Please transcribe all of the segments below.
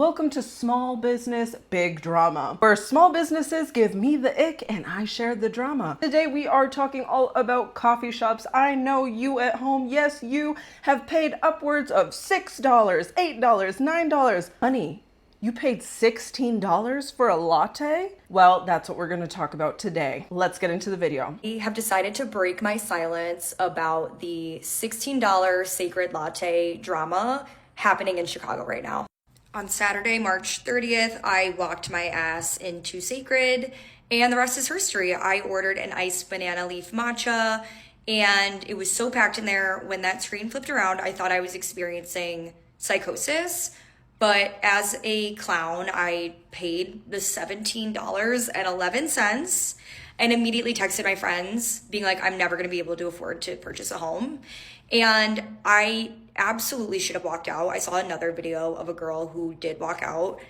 Welcome to Small Business Big Drama, where small businesses give me the ick and I share the drama. Today we are talking all about coffee shops. I know you at home, yes, you have paid upwards of $6, $8, $9. Honey, you paid $16 for a latte? Well, that's what we're going to talk about today. Let's get into the video. I have decided to break my silence about the $16 Sakrid latte drama happening in Chicago right now. On Saturday, March 30th, I walked my ass into Sakrid, and the rest is history. I ordered an iced banana leaf matcha, and it was so packed in there. When that screen flipped around, I thought I was experiencing psychosis. But as a clown, I paid the $17.11 and immediately texted my friends being like, I'm never going to be able to afford to purchase a home. And I absolutely should have walked out. I saw another video of a girl who did walk out,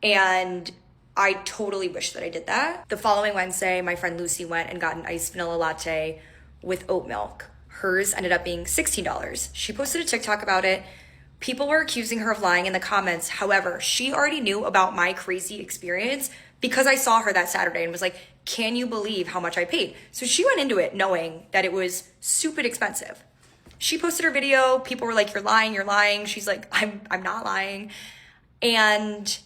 and I totally wish that I did that. The following Wednesday, my friend Lucy went and got an iced vanilla latte with oat milk. Hers ended up being $16. She posted a TikTok about it. People were accusing her of lying in the comments. However, she already knew about my crazy experience because I saw her that Saturday and was like, can you believe how much I paid? So she went into it knowing that it was stupid expensive. She posted her video. People were like, you're lying, you're lying. She's like, I'm not lying. And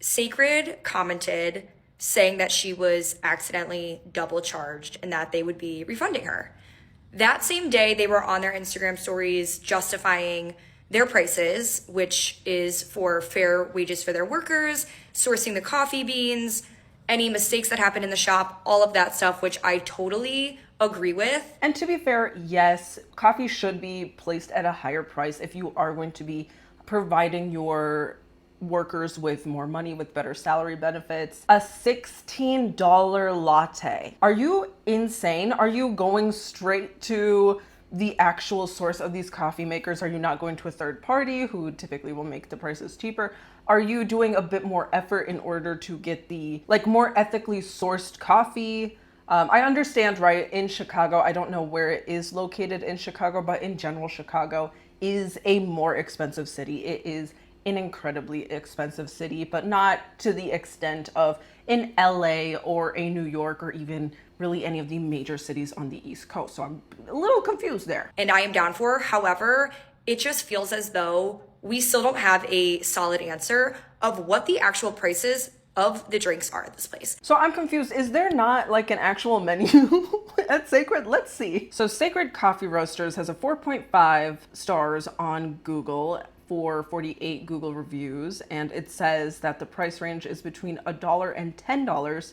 Sakrid commented saying that she was accidentally double charged and that they would be refunding her. That same day, they were on their Instagram stories justifying their prices, which is for fair wages for their workers, sourcing the coffee beans, any mistakes that happen in the shop, all of that stuff, which I totally agree with. And to be fair, yes, coffee should be placed at a higher price if you are going to be providing your workers with more money, with better salary benefits. A $16 latte. Are you insane? Are you going straight to the actual source of these coffee makers? Are you not going to a third party who typically will make the prices cheaper? Are you doing a bit more effort in order to get the more ethically sourced coffee? I understand, right, in Chicago, I don't know where it is located in Chicago, but in general, Chicago is a more expensive city. It is an incredibly expensive city, but not to the extent of in LA or a New York or even really any of the major cities on the East Coast. So I'm a little confused there. And I am down for. However, it just feels as though we still don't have a solid answer of what the actual prices of the drinks are at this place. So I'm confused. Is there not like an actual menu at Sakrid? Let's see. So Sakrid Coffee Roasters has a 4.5 stars on Google for 48 Google reviews, and it says that the price range is between $1 and $10,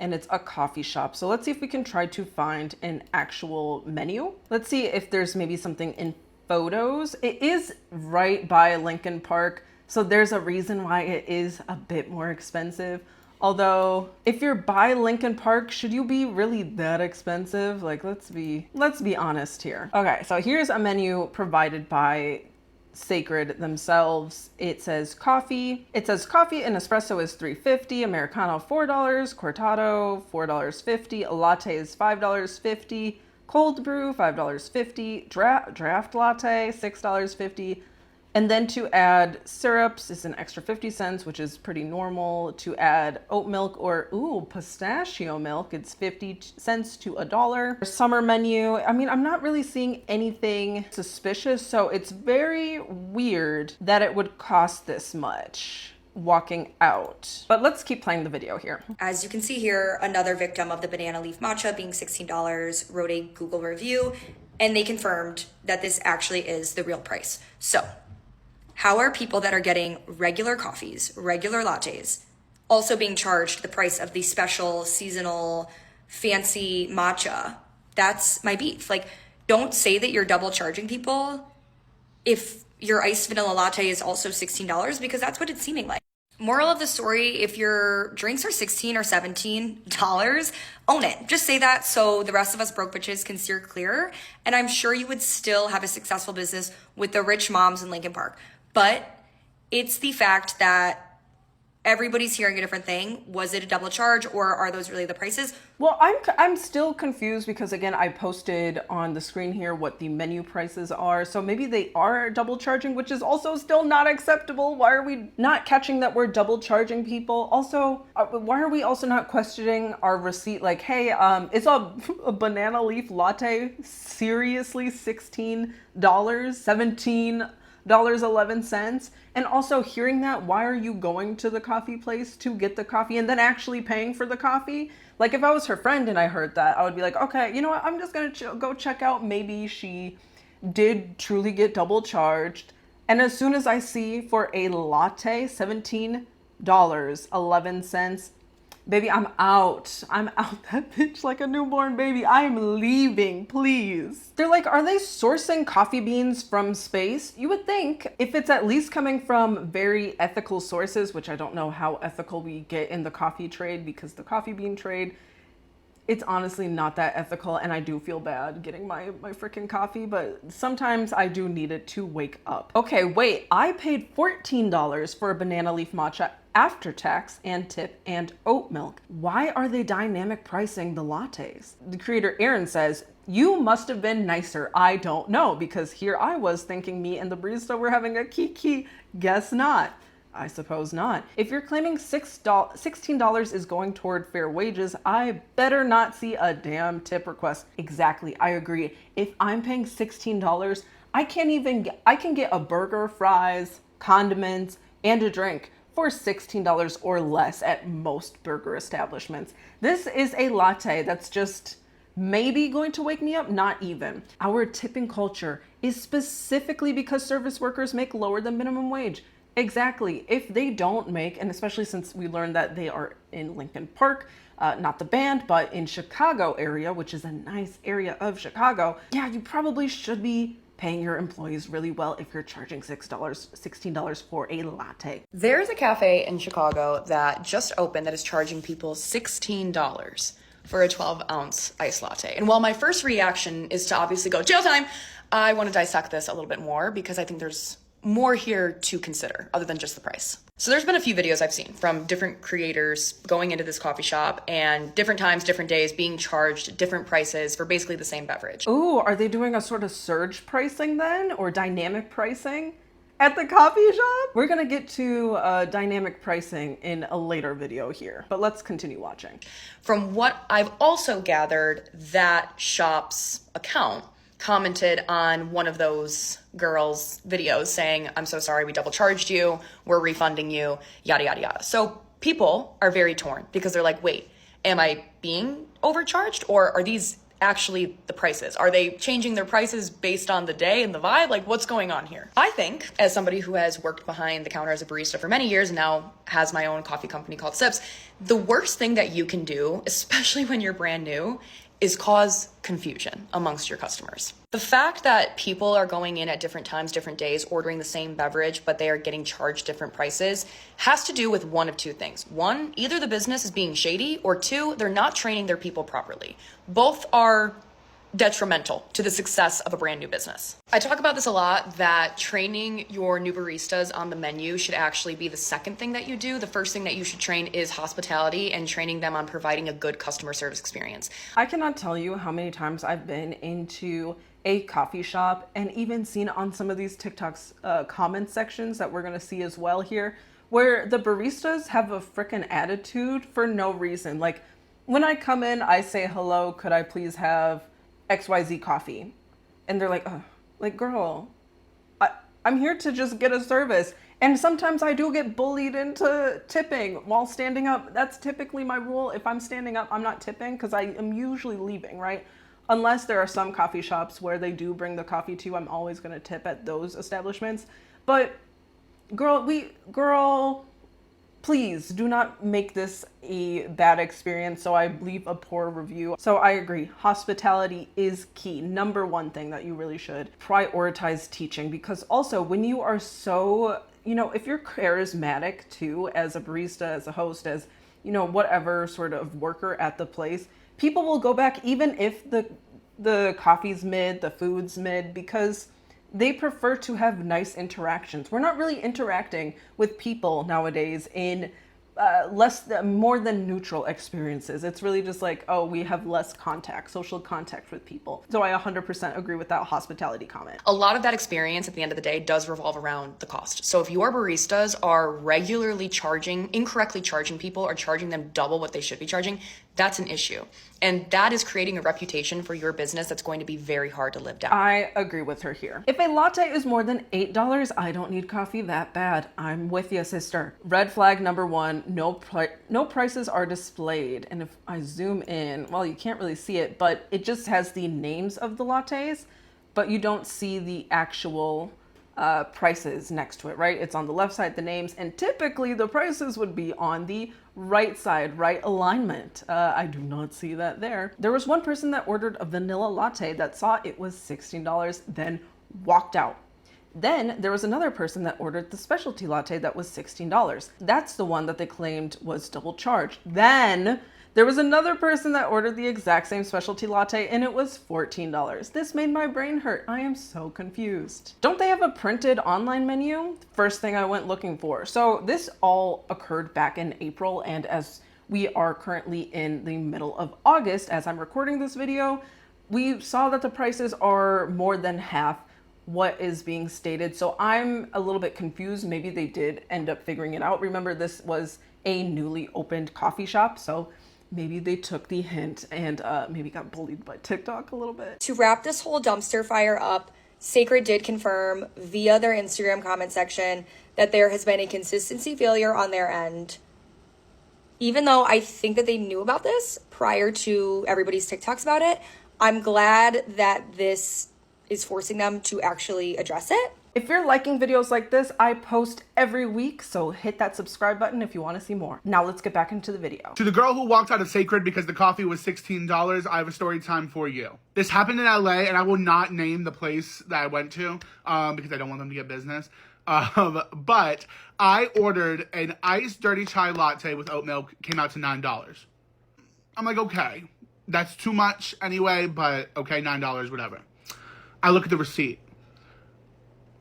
and it's a coffee shop. So let's see if we can try to find an actual menu. Let's see if there's maybe something in photos. It is right by Lincoln Park, so there's a reason why it is a bit more expensive. Although, if you're by Lincoln Park, should you be really that expensive? Like, let's be honest here. Okay, so here's a menu provided by Sakrid themselves. It says coffee. It says coffee and espresso is $3.50, Americano $4, cortado $4.50, a latte is $5.50, cold brew $5.50, draft latte $6.50, and then to add syrups is an extra 50 cents, which is pretty normal. To add oat milk or pistachio milk, it's 50 cents to $1. Summer menu, I mean, I'm not really seeing anything suspicious, so it's very weird that it would cost this much walking out. But let's keep playing the video here. As you can see here, another victim of the banana leaf matcha being $16 wrote a Google review, and they confirmed that this actually is the real price. So how are people that are getting regular coffees, regular lattes, also being charged the price of the special, seasonal, fancy matcha? That's my beef. Like, don't say that you're double charging people if your iced vanilla latte is also $16, because that's what it's seeming like. Moral of the story, if your drinks are $16 or $17, own it. Just say that so the rest of us broke bitches can steer clear. And I'm sure you would still have a successful business with the rich moms in Lincoln Park. But it's the fact that everybody's hearing a different thing. Was it a double charge, or are those really the prices? Well, I'm still confused because, again, I posted on the screen here what the menu prices are. So maybe they are double charging, which is also still not acceptable. Why are we not catching that we're double charging people? Also, why are we also not questioning our receipt? Like, hey, is a banana leaf latte seriously $16, $17.11? And also hearing that, why are you going to the coffee place to get the coffee and then actually paying for the coffee? Like, if I was her friend and I heard that, I would be like, okay, you know what? I'm just going to go check out. Maybe she did truly get double charged. And as soon as I see for a latte, $17.11, baby, I'm out. I'm out that bitch like a newborn baby. I'm leaving, please. They're like, are they sourcing coffee beans from space? You would think if it's at least coming from very ethical sources, which I don't know how ethical we get in the coffee trade, because the coffee bean trade, it's honestly not that ethical, and I do feel bad getting my freaking coffee, but sometimes I do need it to wake up. Okay, wait, I paid $14 for a banana leaf matcha after tax and tip and oat milk. Why are they dynamic pricing the lattes? The creator Aaron says, you must have been nicer. I don't know, because here I was thinking me and the barista were having a kiki. Guess not. I suppose not. If you're claiming $16 is going toward fair wages, I better not see a damn tip request. Exactly, I agree. If I'm paying $16, I can get a burger, fries, condiments, and a drink for $16 or less at most burger establishments. This is a latte that's just maybe going to wake me up, not even. Our tipping culture is specifically because service workers make lower than minimum wage. Exactly. If they don't make, and especially since we learned that they are in Lincoln Park, not the band, but in Chicago area, which is a nice area of Chicago, yeah, you probably should be paying your employees really well if you're charging $16 for a latte. There's a cafe in Chicago that just opened that is charging people $16 for a 12-ounce iced latte. And while my first reaction is to obviously go jail time, I want to dissect this a little bit more because I think there's more here to consider other than just the price. So there's been a few videos I've seen from different creators going into this coffee shop and different times, different days being charged different prices for basically the same beverage. Ooh, are they doing a sort of surge pricing then, or dynamic pricing at the coffee shop? We're gonna get to dynamic pricing in a later video here, but let's continue watching. From what I've also gathered, that shop's account commented on one of those girls' videos saying, I'm so sorry, we double charged you, we're refunding you, yada, yada, yada. So people are very torn because they're like, wait, am I being overcharged, or are these actually the prices? Are they changing their prices based on the day and the vibe? Like, what's going on here? I think, as somebody who has worked behind the counter as a barista for many years and now has my own coffee company called Sips, the worst thing that you can do, especially when you're brand new, is cause confusion amongst your customers. The fact that people are going in at different times, different days, ordering the same beverage, but they are getting charged different prices has to do with one of two things. One, either the business is being shady, or two, they're not training their people properly. Both are detrimental to the success of a brand new business. I talk about this a lot, that training your new baristas on the menu should actually be the second thing that you do. The first thing that you should train is hospitality and training them on providing a good customer service experience. I cannot tell you how many times I've been into a coffee shop and even seen on some of these TikToks comment sections that we're gonna see as well here, where the baristas have a freaking attitude for no reason. Like, when I come in, I say, hello, could I please have XYZ coffee? And they're like, oh, like, girl, I'm here to just get a service. And sometimes I do get bullied into tipping while standing up. That's typically my rule. If I'm standing up, I'm not tipping because I am usually leaving, right? Unless there are some coffee shops where they do bring the coffee to you, I'm always going to tip at those establishments. But girl, please do not make this a bad experience so I leave a poor review. So I agree, hospitality is key. Number one thing that you really should prioritize teaching, because also when you are so, if you're charismatic too, as a barista, as a host, as, whatever sort of worker at the place, people will go back even if the coffee's mid, the food's mid, because they prefer to have nice interactions. We're not really interacting with people nowadays in more than neutral experiences. It's really just like, oh, we have less social contact with people. So I 100% agree with that hospitality comment. A lot of that experience at the end of the day does revolve around the cost. So if your baristas are regularly incorrectly charging people or charging them double what they should be charging, that's an issue. And that is creating a reputation for your business that's going to be very hard to live down. I agree with her here. If a latte is more than $8, I don't need coffee that bad. I'm with you, sister. Red flag number one, no prices are displayed. And if I zoom in, well, you can't really see it, but it just has the names of the lattes, but you don't see the actual prices next to it, right? It's on the left side, the names, and typically the prices would be on the right side, right alignment. I do not see that there. There was one person that ordered a vanilla latte that saw it was $16, then walked out. Then there was another person that ordered the specialty latte that was $16. That's the one that they claimed was double charged. Then there was another person that ordered the exact same specialty latte and it was $14. This made my brain hurt. I am so confused. Don't they have a printed online menu? First thing I went looking for. So this all occurred back in April, and as we are currently in the middle of August, as I'm recording this video, we saw that the prices are more than half what is being stated. So I'm a little bit confused. Maybe they did end up figuring it out. Remember, this was a newly opened coffee shop, so maybe they took the hint and maybe got bullied by TikTok a little bit. To wrap this whole dumpster fire up, Sakrid did confirm via their Instagram comment section that there has been a consistency failure on their end. Even though I think that they knew about this prior to everybody's TikToks about it, I'm glad that this is forcing them to actually address it. If you're liking videos like this, I post every week, so hit that subscribe button if you want to see more. Now let's get back into the video. To the girl who walked out of Sakrid because the coffee was $16, I have a story time for you. This happened in LA, and I will not name the place that I went to because I don't want them to get business. But I ordered an iced dirty chai latte with oat milk, came out to $9. I'm like, okay, that's too much anyway, but okay, $9, whatever. I look at the receipt.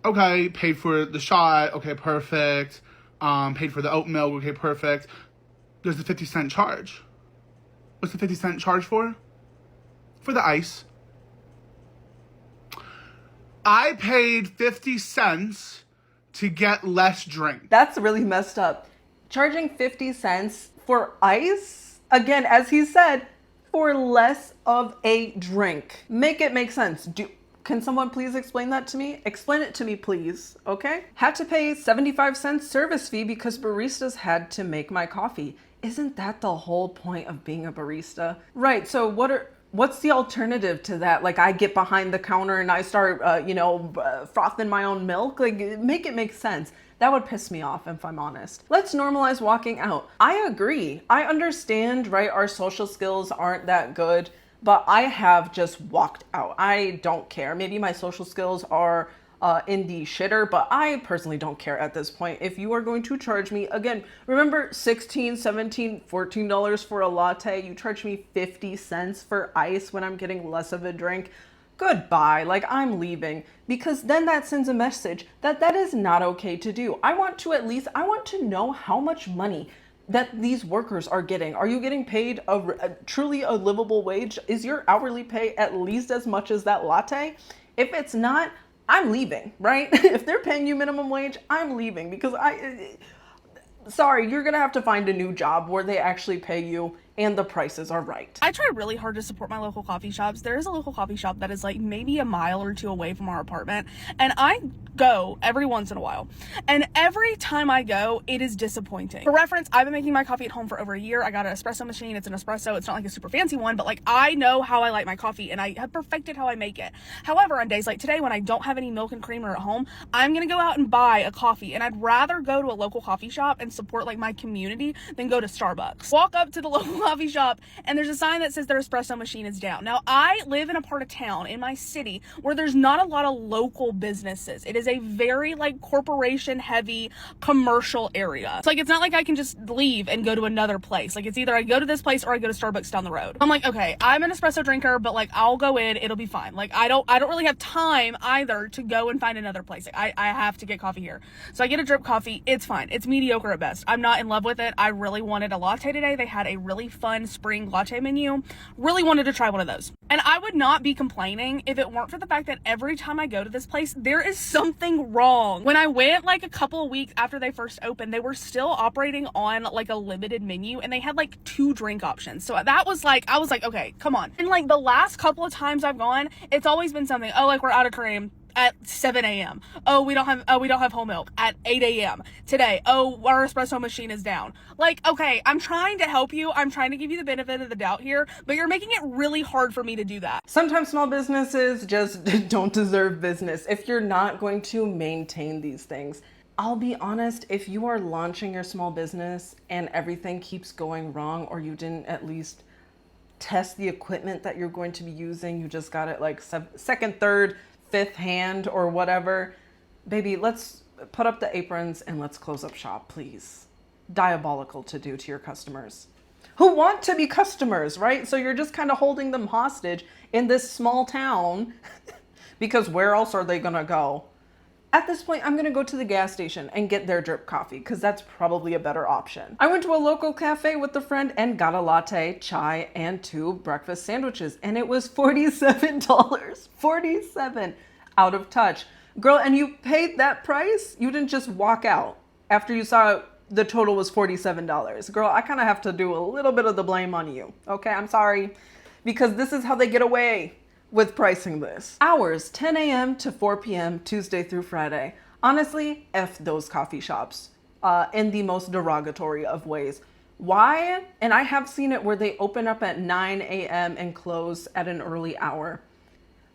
Okay, paid for the shot, okay, perfect. Paid for the oat milk, okay, perfect. There's the 50-cent charge. What's the 50-cent charge for? For the ice. I paid 50 cents to get less drink. That's really messed up. Charging 50 cents for ice? Again, as he said, for less of a drink. Make it make sense. Can someone please explain that to me? Explain it to me, please, okay? Had to pay 75 cents service fee because baristas had to make my coffee. Isn't that the whole point of being a barista? Right, so what's the alternative to that? Like, I get behind the counter and I start, frothing my own milk? Like, make it make sense. That would piss me off if I'm honest. Let's normalize walking out. I agree. I understand, right? Our social skills aren't that good, but I have just walked out. I don't care. Maybe my social skills are in the shitter, but I personally don't care at this point. If you are going to charge me, again, remember $16, $17, $14 for a latte, you charge me 50 cents for ice when I'm getting less of a drink. Goodbye, like I'm leaving, because then that sends a message that that is not okay to do. I want to know how much money that these workers are getting. Are you getting paid a truly a livable wage? Is your hourly pay at least as much as that latte? If it's not, I'm leaving, right? If they're paying you minimum wage, I'm leaving, because sorry, you're gonna have to find a new job where they actually pay you and the prices are right. I try really hard to support my local coffee shops. There is a local coffee shop that is like maybe a mile or two away from our apartment, and I go every once in a while. And every time I go, it is disappointing. For reference, I've been making my coffee at home for over a year. I got an espresso machine. It's an espresso. It's not like a super fancy one, but like I know how I like my coffee and I have perfected how I make it. However, on days like today when I don't have any milk and creamer at home, I'm gonna go out and buy a coffee, and I'd rather go to a local coffee shop and support like my community than go to Starbucks. Walk up to the local coffee shop, and there's a sign that says their espresso machine is down. Now, I live in a part of town in my city where there's not a lot of local businesses. It is a very like corporation heavy commercial area. It's like, it's not like I can just leave and go to another place. Like, it's either I go to this place or I go to Starbucks down the road. I'm like, okay, I'm an espresso drinker, but like, I'll go in, it'll be fine. Like, I don't really have time either to go and find another place. Like, I have to get coffee here. So I get a drip coffee. It's fine. It's mediocre at best. I'm not in love with it. I really wanted a latte today. They had a really fun spring latte menu. Really wanted to try one of those. And I would not be complaining if it weren't for the fact that every time I go to this place, there is something wrong. When I went like a couple of weeks after they first opened, they were still operating on like a limited menu and they had like 2 drink options. So that was like, I was like, okay, come on. And like the last couple of times I've gone, it's always been something, oh, like we're out of cream at 7 a.m. Oh, we don't have whole milk at 8 a.m. Today. Oh, our espresso machine is down. Like, okay, I'm trying to help you. I'm trying to give you the benefit of the doubt here, but you're making it really hard for me to do that. Sometimes small businesses just don't deserve business if you're not going to maintain these things. I'll be honest, if you are launching your small business and everything keeps going wrong, or you didn't at least test the equipment that you're going to be using, you just got it like second, third, fifth hand or whatever, baby, let's put up the aprons and let's close up shop, please. Diabolical to do to your customers who want to be customers, right? So you're just kind of holding them hostage in this small town because where else are they gonna go? At this point, I'm gonna go to the gas station and get their drip coffee because that's probably a better option. I went to a local cafe with a friend and got a latte, chai, and 2 breakfast sandwiches, and it was $47. $47 out of touch. Girl, and you paid that price? You didn't just walk out after you saw the total was $47. Girl, I kind of have to do a little bit of the blame on you. Okay, I'm sorry. Because this is how they get away with pricing this. Hours, 10 a.m. to 4 p.m. Tuesday through Friday. Honestly, F those coffee shops in the most derogatory of ways. Why? And I have seen it where they open up at 9 a.m. and close at an early hour.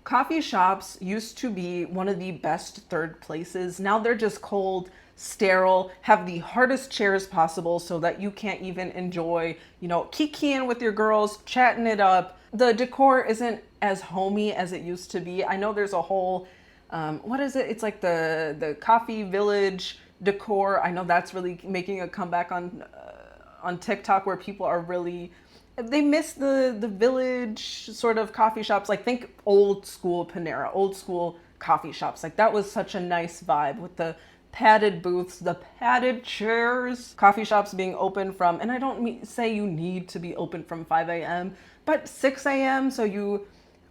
Coffee shops used to be one of the best third places. Now they're just cold, sterile, have the hardest chairs possible so that you can't even enjoy, kikiing with your girls, chatting it up. The decor isn't as homey as it used to be. I know there's a whole, what is it? It's like the coffee village decor. I know that's really making a comeback on TikTok where people are really, they miss the village sort of coffee shops. Like think old school Panera, old school coffee shops. Like that was such a nice vibe with the padded booths, the padded chairs, coffee shops being open from, and I don't say you need to be open from 5 a.m., but 6 a.m. so you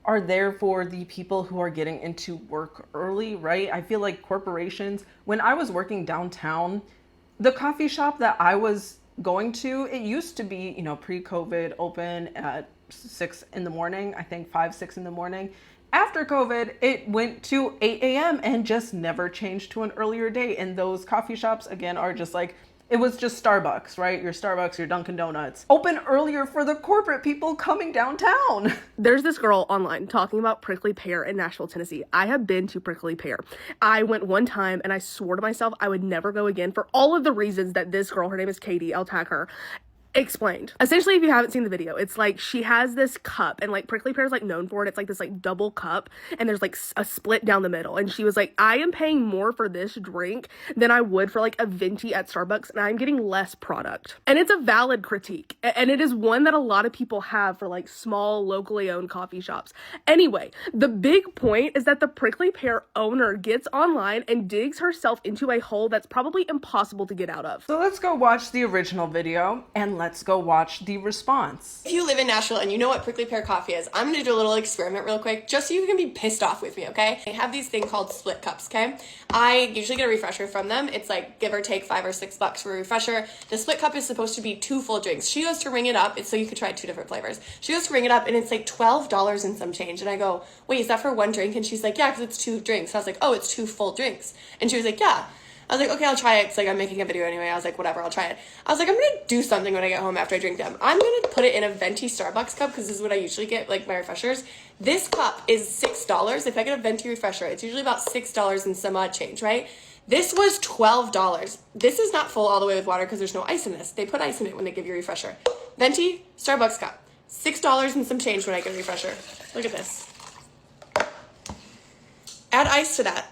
are there for the people who are getting into work early, right? I feel like corporations, when I was working downtown, the coffee shop that I was going to, it used to be, pre-COVID open at 6 in the morning, I think 5, 6 in the morning. After COVID, it went to 8 a.m. and just never changed to an earlier date. And those coffee shops, again, are just like, it was just Starbucks, right? Your Starbucks, your Dunkin' Donuts. Open earlier for the corporate people coming downtown. There's this girl online talking about Prickly Pear in Nashville, Tennessee. I have been to Prickly Pear. I went one time and I swore to myself I would never go again for all of the reasons that this girl, her name is Katie, I'll tag her, explained. Essentially, if you haven't seen the video, it's like she has this cup, and like Prickly Pear is like known for it. It's like this like double cup, and there's like a split down the middle. And she was like, I am paying more for this drink than I would for like a venti at Starbucks, and I'm getting less product. And it's a valid critique, and it is one that a lot of people have for like small locally owned coffee shops. Anyway, the big point is that the Prickly Pear owner gets online and digs herself into a hole that's probably impossible to get out of. So let's go watch the original video and let's go watch the response. If you live in Nashville and you know what Prickly Pear coffee is, I'm gonna do a little experiment real quick, just so you can be pissed off with me, okay? I have these things called split cups, okay? I usually get a refresher from them. It's like, give or take $5 or $6 for a refresher. The split cup is supposed to be 2 full drinks. She goes to ring it up, it's so you could try 2 different flavors. She goes to ring it up and it's like $12 and some change. And I go, wait, is that for 1 drink? And she's like, yeah, because it's 2 drinks. I was like, oh, it's 2 full drinks. And she was like, yeah. I was like, okay, I'll try it, because like I'm making a video anyway. I was like, whatever, I'll try it. I was like, I'm gonna do something when I get home after I drink them. I'm gonna put it in a venti Starbucks cup, because this is what I usually get, like my refreshers. This cup is $6. If I get a venti refresher, it's usually about $6 and some odd change, right? This was $12. This is not full all the way with water because there's no ice in this. They put ice in it when they give you a refresher. Venti Starbucks cup, $6 and some change when I get a refresher. Look at this. Add ice to that.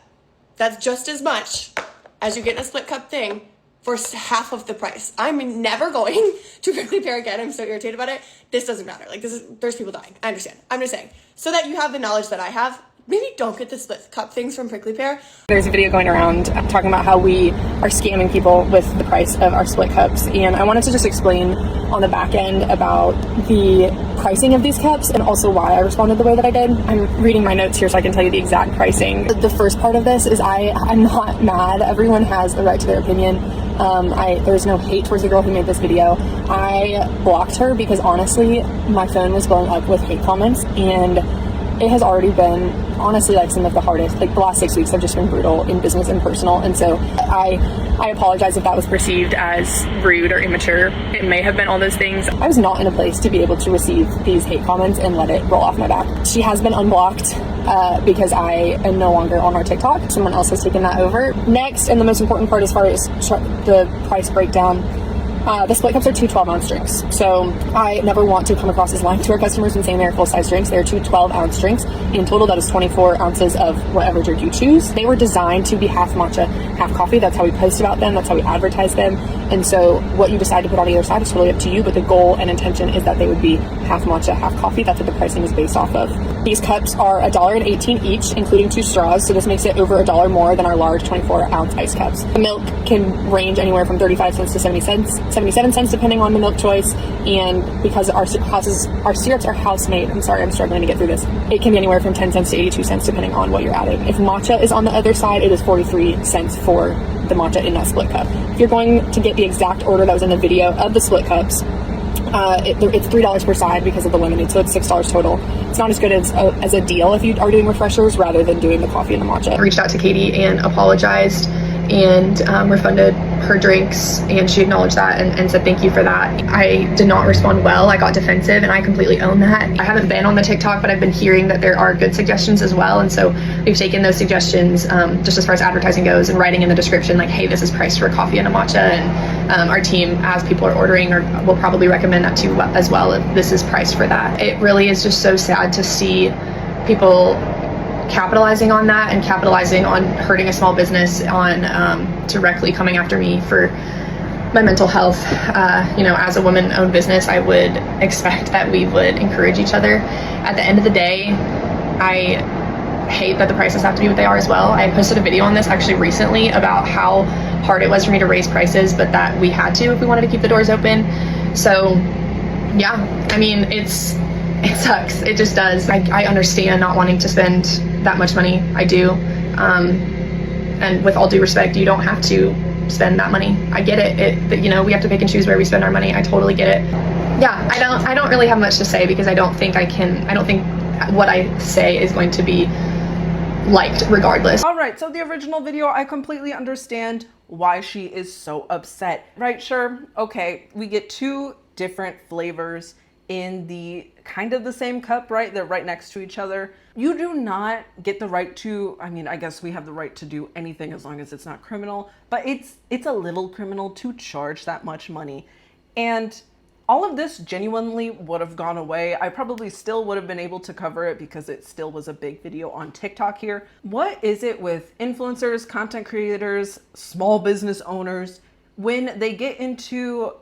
That's just as much as you get in a split cup thing for half of the price. I'm never going to Prickly Pear again. I'm so irritated about it. This doesn't matter. Like, there's people dying. I understand. I'm just saying. So that you have the knowledge that I have, maybe don't get the split cup things from Prickly Pear. There's a video going around talking about how we are scamming people with the price of our split cups, and I wanted to just explain on the back end about the pricing of these cups and also why I responded the way that I did. I'm reading my notes here so I can tell you the exact pricing. The first part of this is I'm not mad. Everyone has the right to their opinion. There's no hate towards the girl who made this video. I blocked her because honestly, my phone was blowing up with hate comments, and it has already been honestly like some of the hardest, like the last 6 weeks have just been brutal in business and personal. And so I apologize if that was perceived as rude or immature. It may have been all those things. I was not in a place to be able to receive these hate comments and let it roll off my back. She has been unblocked because I am no longer on our TikTok. Someone else has taken that over. Next, and the most important part as far as the price breakdown, the split cups are two 12-ounce drinks. So I never want to come across as lying to our customers and saying they're full-size drinks. They're two 12-ounce drinks. In total, that is 24 ounces of whatever drink you choose. They were designed to be half matcha, half coffee. That's how we post about them. That's how we advertise them. And so what you decide to put on either side is totally up to you, but the goal and intention is that they would be half matcha, half coffee. That's what the pricing is based off of. These cups are $1.18 each, including 2 straws. So this makes it over $1 more than our large 24-ounce ice cups. The milk can range anywhere from 35 cents to 77 cents depending on the milk choice, and because our syrups are house-made, I'm sorry, I'm struggling to get through this, it can be anywhere from 10 cents to 82 cents depending on what you're adding. If matcha is on the other side, it is 43 cents for the matcha in that split cup. If you're going to get the exact order that was in the video of the split cups, it's $3 per side because of the lemonade, so it's $6 total. It's not as good as a deal if you are doing refreshers rather than doing the coffee and the matcha. I reached out to Katie and apologized and refunded her drinks, and she acknowledged that and said thank you for that. I did not respond well. I got defensive, and I completely own that. I haven't been on the TikTok, but I've been hearing that there are good suggestions as well, and so we've taken those suggestions just as far as advertising goes and writing in the description like, hey, this is priced for coffee and a matcha, and our team, as people are ordering, will probably recommend that too as well if this is priced for that. It really is just so sad to see people capitalizing on that and capitalizing on hurting a small business, on directly coming after me for my mental health. As a woman-owned business, I would expect that we would encourage each other. At the end of the day, I hate that the prices have to be what they are as well. I posted a video on this actually recently about how hard it was for me to raise prices, but that we had to if we wanted to keep the doors open. So yeah, I mean, it sucks. It just does. I understand not wanting to spend that much money. I do. And with all due respect, you don't have to spend that money. I get it. We have to pick and choose where we spend our money. I totally get it. Yeah, I don't really have much to say because I don't think what I say is going to be liked regardless. All right, so the original video, I completely understand why she is so upset, right? Sure, okay, we get 2 different flavors in the kind of the same cup, right? They're right next to each other. You do not get the right to, I guess we have the right to do anything as long as it's not criminal, but it's a little criminal to charge that much money. And all of this genuinely would have gone away. I probably still would have been able to cover it because it still was a big video on TikTok here. What is it with influencers, content creators, small business owners, when they get into,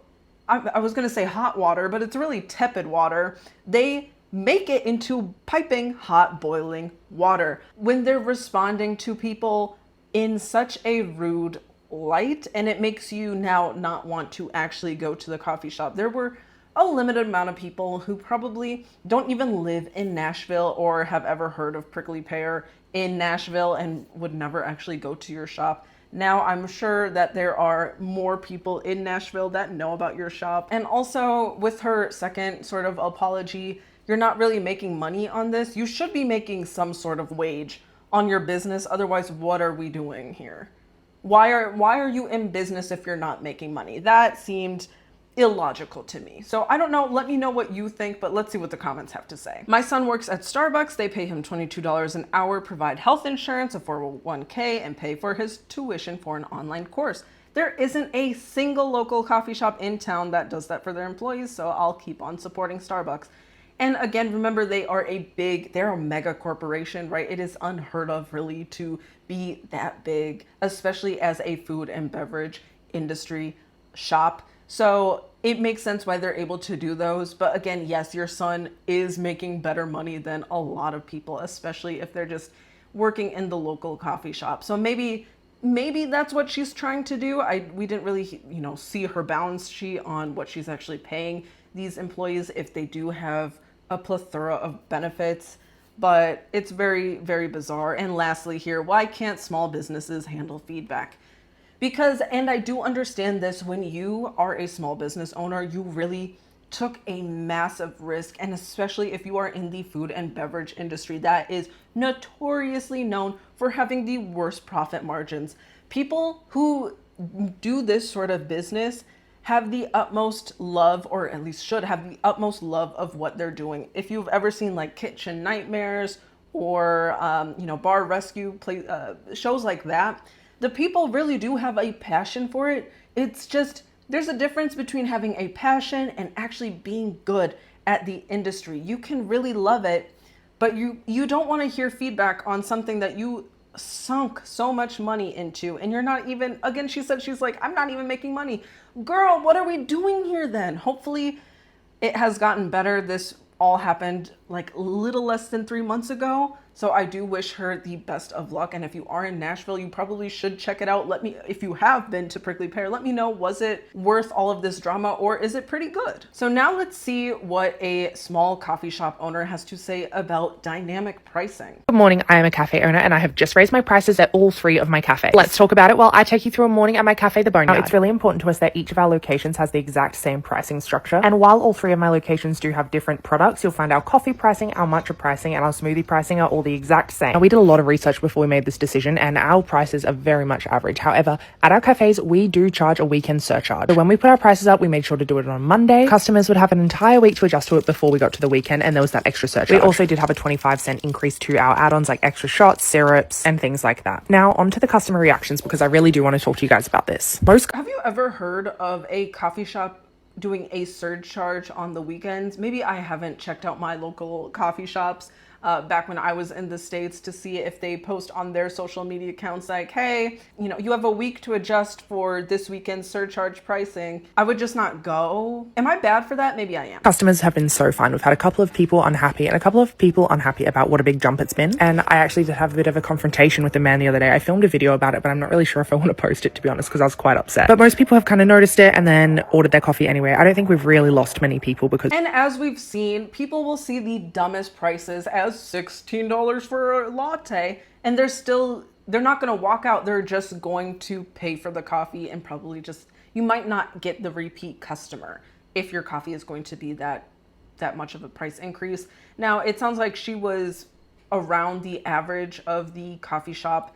I was going to say hot water, but it's really tepid water. They make it into piping hot, boiling water when they're responding to people in such a rude light, and it makes you now not want to actually go to the coffee shop. There were a limited amount of people who probably don't even live in Nashville or have ever heard of Prickly Pear in Nashville and would never actually go to your shop. Now, I'm sure that there are more people in Nashville that know about your shop. And also with her second sort of apology, you're not really making money on this. You should be making some sort of wage on your business. Otherwise, what are we doing here? Why are you in business if you're not making money? That seemed illogical to me. So I don't know, let me know what you think, but let's see what the comments have to say. My son works at Starbucks. They pay him $22 an hour, provide health insurance, a 401k, and pay for his tuition for an online course. There isn't a single local coffee shop in town that does that for their employees, so I'll keep on supporting Starbucks. And again, remember, they're a mega corporation, right? It is unheard of really to be that big, especially as a food and beverage industry shop. So it makes sense why they're able to do those. But again, yes, your son is making better money than a lot of people, especially if they're just working in the local coffee shop. So maybe that's what she's trying to do. We didn't really, see her balance sheet on what she's actually paying these employees if they do have a plethora of benefits, but it's very, very bizarre. And lastly here, why can't small businesses handle feedback? Because, and I do understand this, when you are a small business owner, you really took a massive risk, and especially if you are in the food and beverage industry that is notoriously known for having the worst profit margins. People who do this sort of business have the utmost love, or at least should have the utmost love of what they're doing. If you've ever seen like Kitchen Nightmares or bar rescue shows like that, the people really do have a passion for it. It's just, there's a difference between having a passion and actually being good at the industry. You can really love it, but you don't want to hear feedback on something that you sunk so much money into, and you're not even, again, she's like, I'm not even making money. Girl, what are we doing here then? Hopefully it has gotten better. This all happened like a little less than 3 months ago. So I do wish her the best of luck. And if you are in Nashville, you probably should check it out. If you have been to Prickly Pear, let me know, was it worth all of this drama, or is it pretty good? So now let's see what a small coffee shop owner has to say about dynamic pricing. Good morning, I am a cafe owner and I have just raised my prices at all 3 of my cafes. Let's talk about it while I take you through a morning at my cafe, The Boneyard. Now, it's really important to us that each of our locations has the exact same pricing structure. And while all 3 of my locations do have different products, you'll find our coffee pricing, our matcha pricing, and our smoothie pricing are all the exact same. Now, we did a lot of research before we made this decision, and our prices are very much average. However, at our cafes, we do charge a weekend surcharge. So when we put our prices up, we made sure to do it on Monday. Customers would have an entire week to adjust to it before we got to the weekend, and there was that extra surcharge. We also did have a 25-cent increase to our add-ons like extra shots, syrups, and things like that. Now, on to the customer reactions, because I really do want to talk to you guys about this. Have you ever heard of a coffee shop doing a surge charge on the weekends? Maybe I haven't checked out my local coffee shops back when I was in the States to see if they post on their social media accounts like, hey, you have a week to adjust for this weekend's surcharge pricing. I would just not go. Am I bad for that? Maybe I am. Customers have been so fine. We've had a couple of people unhappy and a couple of people unhappy about what a big jump it's been. And I actually did have a bit of a confrontation with the man the other day. I filmed a video about it, but I'm not really sure if I want to post it, to be honest, because I was quite upset. But most people have kind of noticed it and then ordered their coffee anyway. I don't think we've really lost many people because... And as we've seen, people will see the dumbest prices as $16 for a latte, and they're not going to walk out. They're just going to pay for the coffee, and probably you might not get the repeat customer if your coffee is going to be that much of a price increase. Now, it sounds like she was around the average of the coffee shop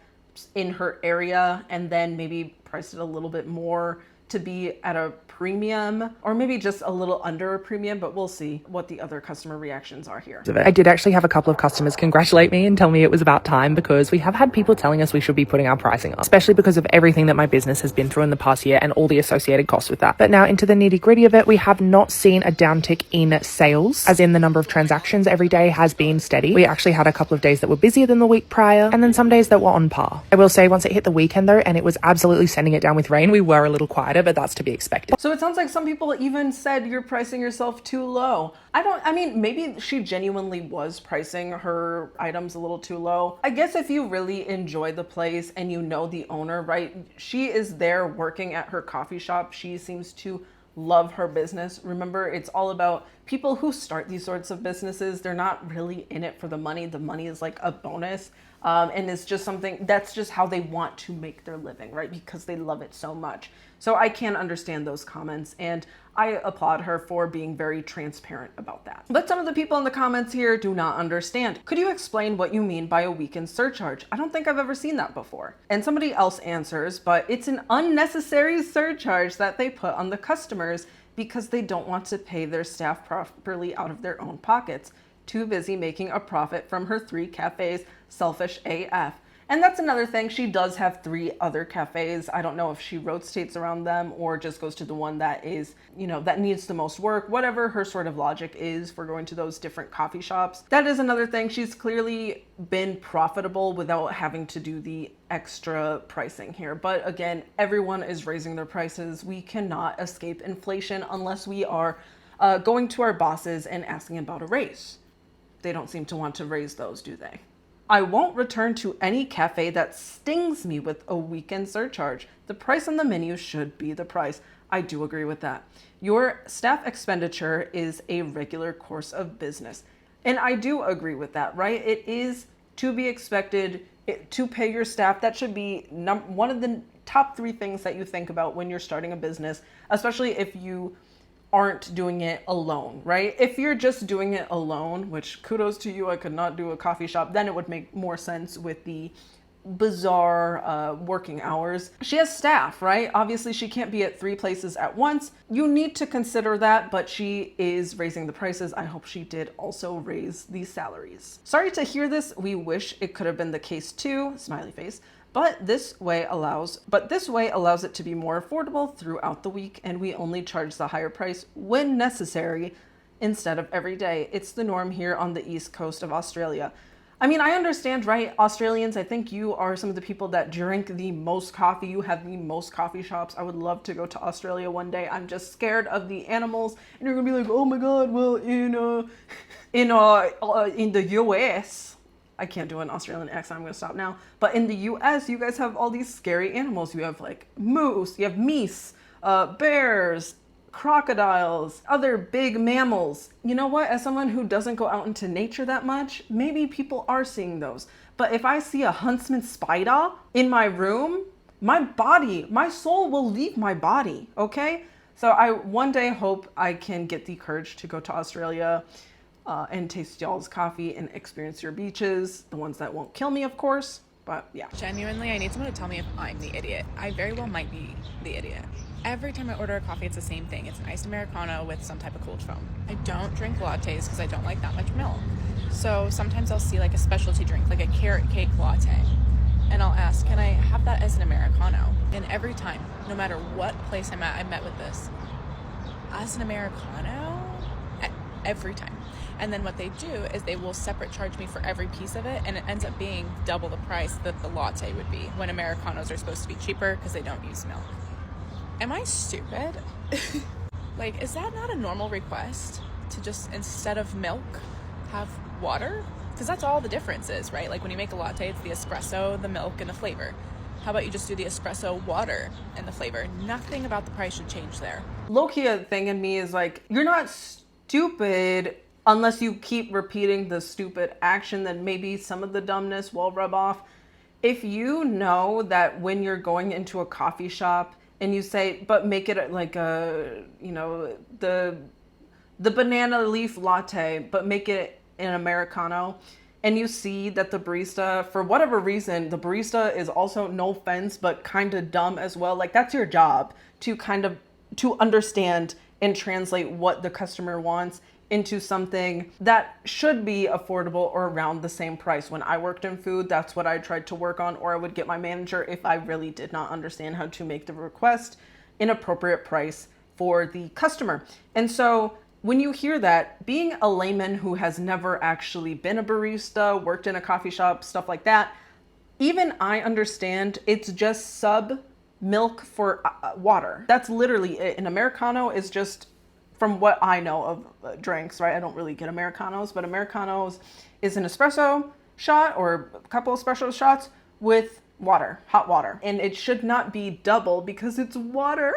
in her area, and then maybe priced it a little bit more to be at a premium, or maybe just a little under a premium, but we'll see what the other customer reactions are here. I did actually have a couple of customers congratulate me and tell me it was about time, because we have had people telling us we should be putting our pricing up, especially because of everything that my business has been through in the past year and all the associated costs with that. But now into the nitty gritty of it, we have not seen a downtick in sales, as in the number of transactions every day has been steady. We actually had a couple of days that were busier than the week prior, and then some days that were on par. I will say, once it hit the weekend though, and it was absolutely sending it down with rain, we were a little quieter, but that's to be expected. So it sounds like some people even said you're pricing yourself too low. Maybe she genuinely was pricing her items a little too low. I guess if you really enjoy the place and you know the owner, right? She is there working at her coffee shop. She seems to love her business. Remember, it's all about people who start these sorts of businesses. They're not really in it for the money. The money is like a bonus. And it's just that's just how they want to make their living, right? Because they love it so much. So I can understand those comments, and I applaud her for being very transparent about that. But some of the people in the comments here do not understand. Could you explain what you mean by a weekend surcharge? I don't think I've ever seen that before. And somebody else answers, but it's an unnecessary surcharge that they put on the customers because they don't want to pay their staff properly out of their own pockets. Too busy making a profit from her 3 cafes, selfish AF. And that's another thing. She does have 3 other cafes. I don't know if she rotates around them or just goes to the one that is, that needs the most work, whatever her sort of logic is for going to those different coffee shops. That is another thing. She's clearly been profitable without having to do the extra pricing here. But again, everyone is raising their prices. We cannot escape inflation unless we are going to our bosses and asking about a raise. They don't seem to want to raise those, do they? I won't return to any cafe that stings me with a weekend surcharge. The price on the menu should be the price. I do agree with that. Your staff expenditure is a regular course of business. And I do agree with that, right? It is to be expected to pay your staff. That should be one of the top 3 things that you think about when you're starting a business, especially if you aren't doing it alone, right? If you're just doing it alone, which kudos to you, I could not do a coffee shop, then it would make more sense with the bizarre working hours. She has staff, right? Obviously she can't be at 3 places at once. You need to consider that, but she is raising the prices. I hope she did also raise the salaries. Sorry to hear this. We wish it could have been the case too, smiley face. But this way allows it to be more affordable throughout the week, and we only charge the higher price when necessary instead of every day. It's the norm here on the east coast of Australia. I mean, I understand, right? Australians, I think you are some of the people that drink the most coffee. You have the most coffee shops. I would love to go to Australia one day. I'm just scared of the animals, and you're gonna be like, oh my God, well, in the US. I can't do an Australian accent, I'm gonna stop now. But in the US, you guys have all these scary animals. You have like moose, you have meese, bears, crocodiles, other big mammals. You know what? As someone who doesn't go out into nature that much, maybe people are seeing those. But if I see a huntsman spider in my room, my soul will leave my body, okay? So I one day hope I can get the courage to go to Australia and taste y'all's coffee and experience your beaches, the ones that won't kill me, of course, but yeah. Genuinely, I need someone to tell me if I'm the idiot. I very well might be the idiot. Every time I order a coffee, it's the same thing. It's an iced Americano with some type of cold foam. I don't drink lattes because I don't like that much milk. So sometimes I'll see like a specialty drink, like a carrot cake latte, and I'll ask, can I have that as an Americano? And every time, no matter what place I'm at, I'm met with this. As an Americano? Every time. And then what they do is they will separate charge me for every piece of it, and it ends up being double the price that the latte would be when Americanos are supposed to be cheaper because they don't use milk. Am I stupid? Like, is that not a normal request to just, instead of milk, have water? Because that's all the difference is, right? Like when you make a latte, it's the espresso, the milk, and the flavor. How about you just do the espresso, water, and the flavor? Nothing about the price should change there. Low-key thing in me is like, you're not stupid unless you keep repeating the stupid action, then maybe some of the dumbness will rub off. If you know that when you're going into a coffee shop and you say, but make it like a, the banana leaf latte, but make it an Americano, and you see that the barista, for whatever reason, the barista is also, no offense, but kind of dumb as well. Like that's your job to to understand and translate what the customer wants into something that should be affordable or around the same price. When I worked in food, that's what I tried to work on, or I would get my manager if I really did not understand how to make the request an appropriate price for the customer. And so when you hear that, being a layman who has never actually been a barista, worked in a coffee shop, stuff like that, even I understand it's just sub milk for water. That's literally it. An Americano is just, from what I know of drinks, right? I don't really get Americanos, but Americanos is an espresso shot or a couple espresso shots with water, hot water. And it should not be double because it's water.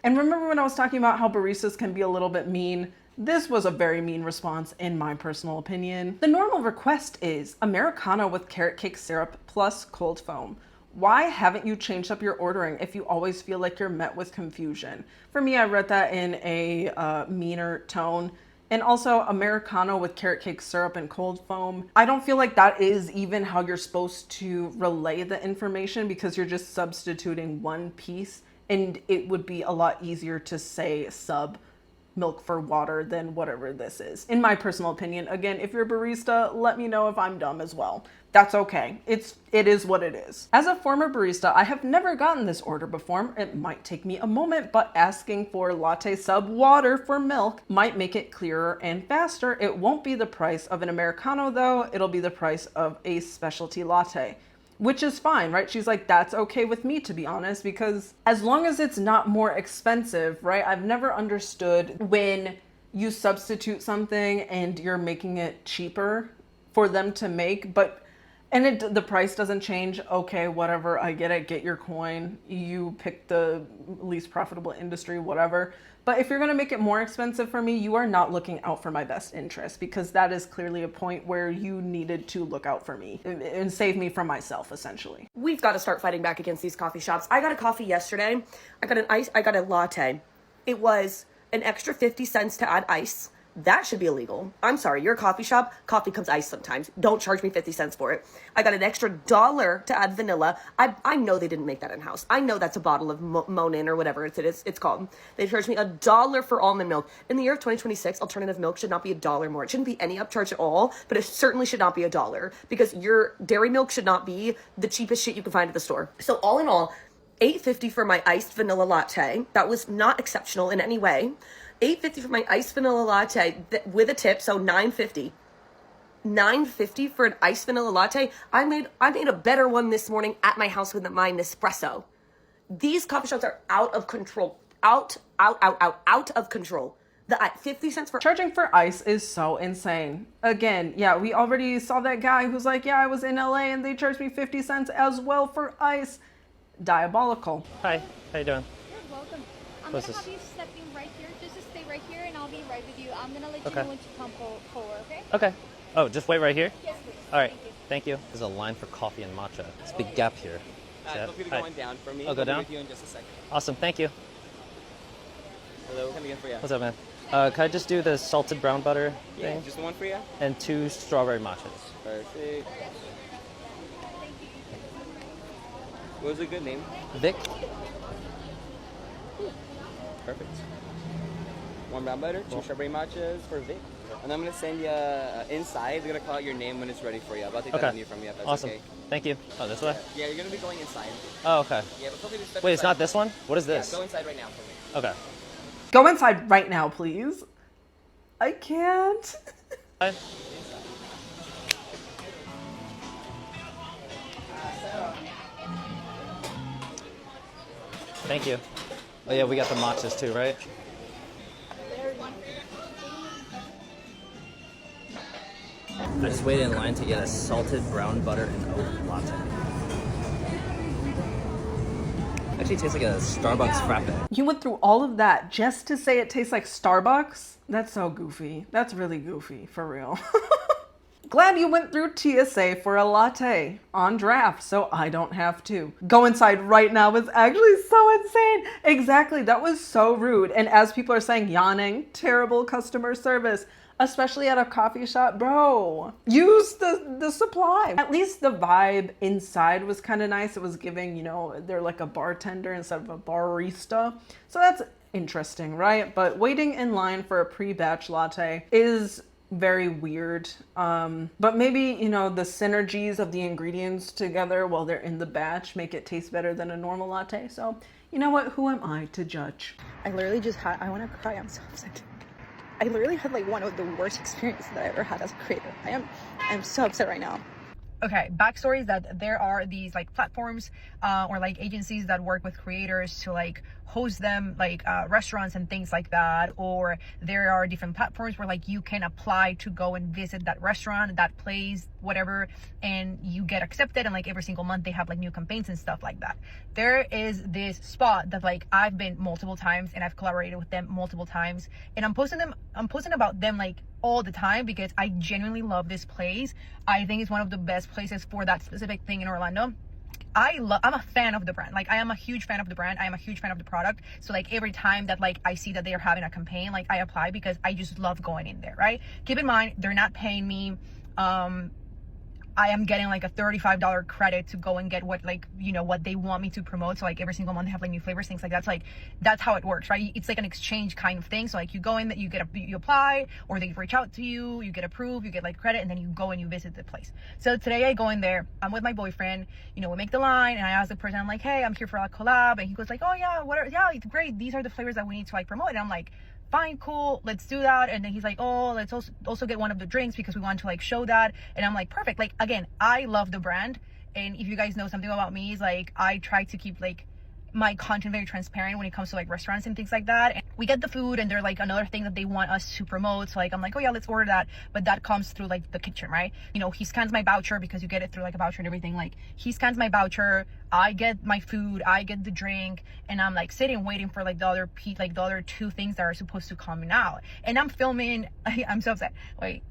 And remember when I was talking about how baristas can be a little bit mean? This was a very mean response in my personal opinion. The normal request is Americano with carrot cake syrup plus cold foam. Why haven't you changed up your ordering if you always feel like you're met with confusion? For me, I read that in a meaner tone. And also Americano with carrot cake syrup and cold foam. I don't feel like that is even how you're supposed to relay the information, because you're just substituting one piece, and it would be a lot easier to say sub milk for water than whatever this is, in my personal opinion. Again, if you're a barista, let me know if I'm dumb as well. That's okay. It is what it is. As a former barista, I have never gotten this order before. It might take me a moment, but asking for latte sub water for milk might make it clearer and faster. It won't be the price of an Americano though. It'll be the price of a specialty latte, which is fine, right? She's like, that's okay with me, to be honest, because as long as it's not more expensive, right? I've never understood when you substitute something and you're making it cheaper for them to make, the price doesn't change. Okay, whatever, I get it, get your coin. You pick the least profitable industry, whatever. But if you're gonna make it more expensive for me, you are not looking out for my best interest, because that is clearly a point where you needed to look out for me and save me from myself, essentially. We've got to start fighting back against these coffee shops. I got a coffee yesterday. I got a latte. It was an extra 50 cents to add ice. That should be illegal. I'm sorry, you're a coffee shop. Coffee comes iced sometimes. Don't charge me 50 cents for it. I got an extra $1 to add vanilla. I know they didn't make that in-house. I know that's a bottle of Monin or whatever it's called. They charged me $1 for almond milk. In the year of 2026, alternative milk should not be $1 more. It shouldn't be any upcharge at all, but it certainly should not be $1, because your dairy milk should not be the cheapest shit you can find at the store. So all in all, $8.50 for my iced vanilla latte. That was not exceptional in any way. $8.50 for my iced vanilla latte with a tip, so $9.50. $9.50 for an iced vanilla latte. I made a better one this morning at my house with my Nespresso. These coffee shops are out of control. Out of control. The 50 cents for charging for ice is so insane. Again, yeah, we already saw that guy who's like, yeah, I was in LA and they charged me 50 cents as well for ice. Diabolical. Hi, how you doing? You're welcome. I'm gonna have you stepping right here. Just to stay right here and I'll be right with you. I'm gonna let you know when to come forward, okay? Okay. Oh, just wait right here? Yes, please. All right. Thank you. There's a line for coffee and matcha. It's a big gap here. Feel free to go on down for me. I'll go down? With you in just a second. Awesome. Thank you. Hello, coming in for you. What's up, man? Can I just do the salted brown butter thing? Yeah, just one for you. And 2 strawberry matchas. Perfect. What was a good name? Vic. Perfect. 1 brown butter, 2 strawberry matchas for Vic. And I'm going to send you inside. They're going to call out your name when it's ready for you. I'll take that menu from you if that's awesome. okay. Thank you. Oh, this way? Yeah, you're going to be going inside. Oh, okay. Yeah, but feel free to step Wait, it's inside. not this one? What is this? Yeah, go inside right now for me. Okay. Go inside right now, please. I can't. Hi. Thank you. Oh yeah, we got the matchas too, right? I just waited in line to get a salted brown butter and oat latte. Actually tastes like a Starbucks frappe. You went through all of that just to say it tastes like Starbucks? That's so goofy. That's really goofy, for real. Glad you went through TSA for a latte on draft, so I don't have to. Go inside right now was actually so insane. Exactly, that was so rude. And as people are saying, yawning, terrible customer service, especially at a coffee shop. Bro, use the supply. At least the vibe inside was kind of nice. It was giving, you know, they're like a bartender instead of a barista. So that's interesting, right? But waiting in line for a pre-batch latte is very weird. But maybe, you know, the synergies of the ingredients together while they're in the batch make it taste better than a normal latte. So, you know what? Who am I to judge? I literally just had, I want to cry. I'm so upset. I literally had like one of the worst experiences that I ever had as a creator. I'm so upset right now. Okay, backstory is that there are these like platforms or like agencies that work with creators to like host them, like restaurants and things like that. Or there are different platforms where like you can apply to go and visit that restaurant, that place, whatever, and you get accepted. And like every single month they have like new campaigns and stuff like that. There is this spot that like I've been multiple times and I've collaborated with them multiple times, and I'm posting about them like all the time because I genuinely love this place. I think it's one of the best places for that specific thing in Orlando. I'm a fan of the brand. Like I am a huge fan of the brand. I am a huge fan of the product. So like every time that like I see that they are having a campaign, like I apply because I just love going in there, right? Keep in mind, they're not paying me. I am getting like a $35 credit to go and get what, like, you know, what they want me to promote. So like every single month they have like new flavors, things like that's like, that's how it works, right? It's like an exchange kind of thing. So like you go in, that you apply, or they reach out to you, you get approved, you get like credit, and then you go and you visit the place. So today I go in there, I'm with my boyfriend, you know, we make the line, and I ask the person, I'm like, hey, I'm here for a collab, and he goes like, oh yeah, yeah, it's great, these are the flavors that we need to like promote. And I'm like, fine, cool, let's do that. And then he's like, oh, let's also get one of the drinks because we want to like show that. And I'm like, perfect. Like, again, I love the brand, and if you guys know something about me, is like I try to keep like my content very transparent when it comes to like restaurants and things like that. And we get the food, and they're like another thing that they want us to promote. So like I'm like, oh yeah, let's order that. But that comes through like the kitchen, right? You know, he scans my voucher because you get it through like a voucher and everything. Like he scans my voucher, I get my food, I get the drink, and I'm like sitting waiting for like the other two things that are supposed to come out. And I'm filming. I'm so upset. Wait.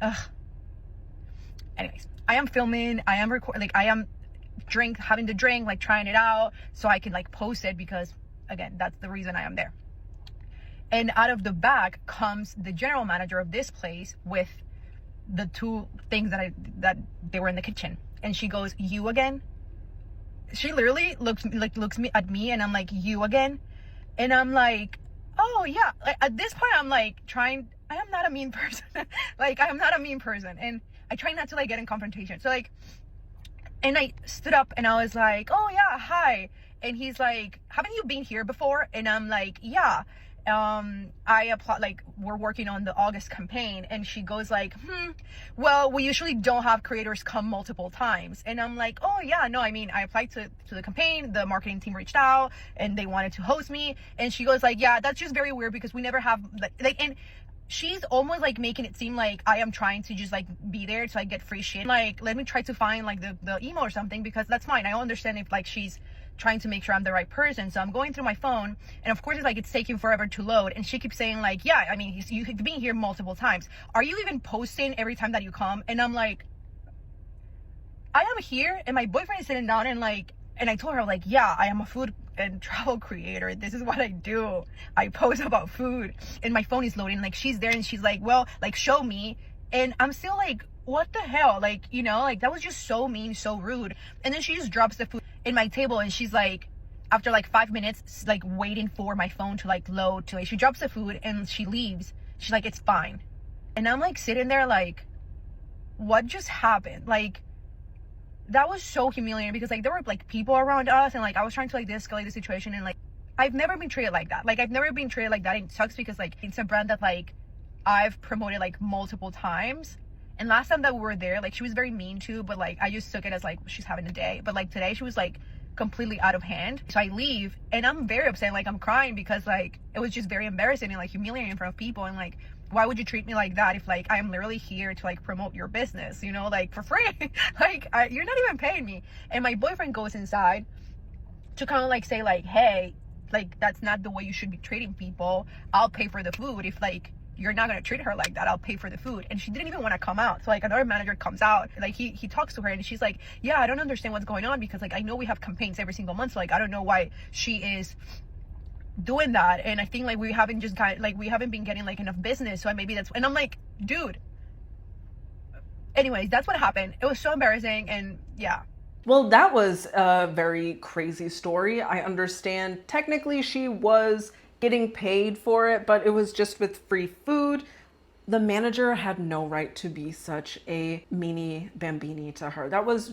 Anyways, I am filming. I am recording. Like I am having the drink, like trying it out so I can like post it, because again, that's the reason I am there. And out of the back comes the general manager of this place with the two things that they were in the kitchen, and she goes, you again? She literally looks at me, and I'm like, you again? And I'm like, oh yeah. Like, at this point I'm like I am not a mean person. Like I am not a mean person, and I try not to like get in confrontation. So like, and I stood up and I was like, oh yeah, hi. And he's like, haven't you been here before? And I'm like, yeah. I apply, like we're working on the August campaign. And she goes like, well, we usually don't have creators come multiple times. And I'm like, oh yeah, no, I mean, I applied to the campaign, the marketing team reached out and they wanted to host me. And she goes like, yeah, that's just very weird because we never have like and she's almost like making it seem like I am trying to just like be there to like get free shit. Like, let me try to find like the email or something, because that's fine. I understand if like she's trying to make sure I'm the right person. So I'm going through my phone, and of course it's like it's taking forever to load. And she keeps saying like, yeah, I mean, you've been here multiple times. Are you even posting every time that you come? And I'm like, I am here, and my boyfriend is sitting down, and I told her like, yeah, I am a food and travel creator. This is what I do. I post about food, and my phone is loading. Like she's there, and she's like, well, like show me. And I'm still like, what the hell? Like, you know, like that was just so mean, so rude. And then she just drops the food in my table, and she's like, after like 5 minutes, like waiting for my phone to like load, to like, she drops the food and she leaves. She's like, it's fine. And I'm like sitting there like, what just happened? Like, that was so humiliating, because like there were like people around us, and like I was trying to like de-escalate the situation, and like I've never been treated like that. Like I've never been treated like that. It sucks because like it's a brand that like I've promoted like multiple times. And last time that we were there, like she was very mean too, but like I just took it as like she's having a day. But like today she was like completely out of hand. So I leave, and I'm very upset, like I'm crying, because like it was just very embarrassing and like humiliating in front of people. And like, why would you treat me like that if like I am literally here to like promote your business, you know, like for free? Like you're not even paying me. And my boyfriend goes inside to kind of like say like, hey, like that's not the way you should be treating people. I'll pay for the food. If like you're not gonna treat her like that, I'll pay for the food. And she didn't even want to come out. So like another manager comes out, like he talks to her, and she's like, yeah, I don't understand what's going on, because like I know we have campaigns every single month, so like I don't know why she is doing that. And I think like we haven't been getting like enough business, so maybe that's. And I'm like, dude, anyways, that's what happened. It was so embarrassing. And yeah. Well, that was a very crazy story. I understand technically she was getting paid for it, but it was just with free food. The manager had no right to be such a meanie bambini to her. That was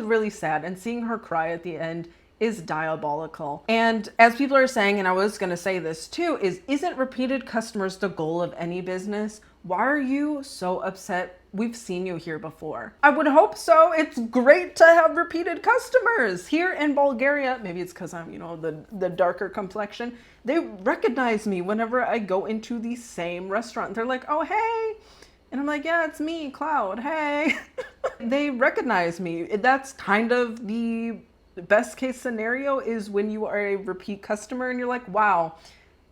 really sad, and seeing her cry at the end is diabolical. And as people are saying, and I was gonna say this too, isn't repeated customers the goal of any business? Why are you so upset? We've seen you here before. I would hope so. It's great to have repeated customers. Here in Bulgaria, maybe it's because I'm, you know, the darker complexion, they recognize me whenever I go into the same restaurant. They're like, oh, hey. And I'm like, yeah, it's me, Cloud, hey. They recognize me. That's kind of the best case scenario, is when you are a repeat customer and you're like, wow,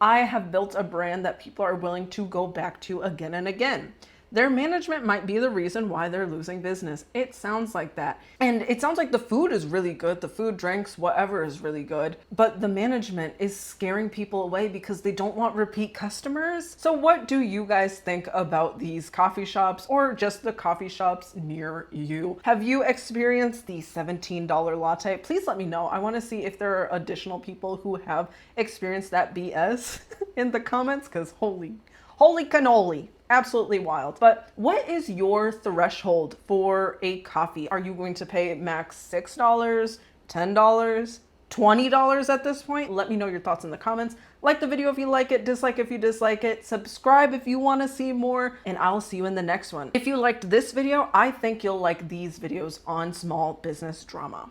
I have built a brand that people are willing to go back to again and again. their management might be the reason why they're losing business. It sounds like that. And it sounds like the food is really good. The food, drinks, whatever is really good. But the management is scaring people away because they don't want repeat customers. So what do you guys think about these coffee shops or just the coffee shops near you? Have you experienced the $17 latte? Please let me know. I want to see if there are additional people who have experienced that BS in the comments, because holy cannoli. Absolutely wild. But what is your threshold for a coffee? Are you going to pay max $6, $10, $20 at this point? Let me know your thoughts in the comments. Like the video if you like it, dislike if you dislike it, subscribe if you want to see more, and I'll see you in the next one. If you liked this video, I think you'll like these videos on small business drama.